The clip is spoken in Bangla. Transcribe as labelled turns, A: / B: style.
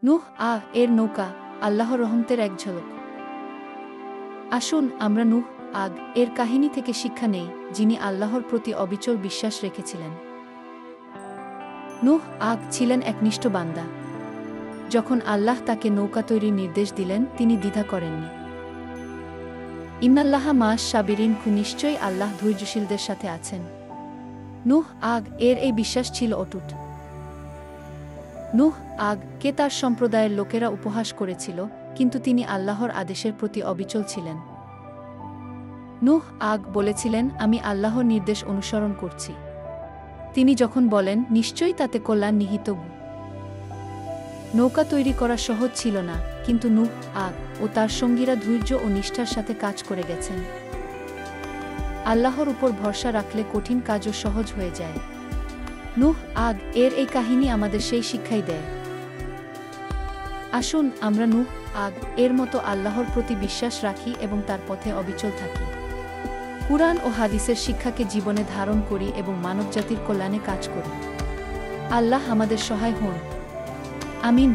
A: নূহ এর নৌকা আল্লাহর রহমতের এক ঝলক। আসুন আমরা নূহ এর কাহিনী থেকে শিক্ষা নেই, যিনি আল্লাহর প্রতি অবিচল বিশ্বাস রেখেছিলেন। নূহ ছিলেন একনিষ্ঠ বান্দা। যখন আল্লাহ তাকে নৌকা তৈরির নির্দেশ দিলেন, তিনি দ্বিধা করেননি। ইন্নাল্লাহা মা'আস সাবিরিন, নিশ্চয়ই আল্লাহ ধৈর্যশীলদের সাথে আছেন। নূহ এর এই বিশ্বাস ছিল অটুট। নূহ কে তার সম্প্রদায়ের লোকেরা উপহাস করেছিল, কিন্তু তিনি আল্লাহর আদেশের প্রতি অবিচল ছিলেন। নূহ বলেছিলেন, আমি আল্লাহর নির্দেশ অনুসরণ করছি। তিনি যখন বলেন, নিশ্চয়ই তাতে কল্যাণ নিহিত। নৌকা তৈরি করা সহজ ছিল না, কিন্তু নূহ ও তার সঙ্গীরা ধৈর্য ও নিষ্ঠার সাথে কাজ করে গেছেন। আল্লাহর উপর ভরসা রাখলে কঠিন কাজও সহজ হয়ে যায়। নূহ এর এই কাহিনী আমাদের সেই শিক্ষাই দেয়। আসুন আমরা নূহ এর মতো আল্লাহর প্রতি বিশ্বাস রাখি এবং তার পথে অবিচল থাকি। কুরআন ও হাদিসের শিক্ষাকে জীবনে ধারণ করি এবং মানবজাতির কল্যাণে কাজ করি। আল্লাহ আমাদের সহায় হন। আমিন।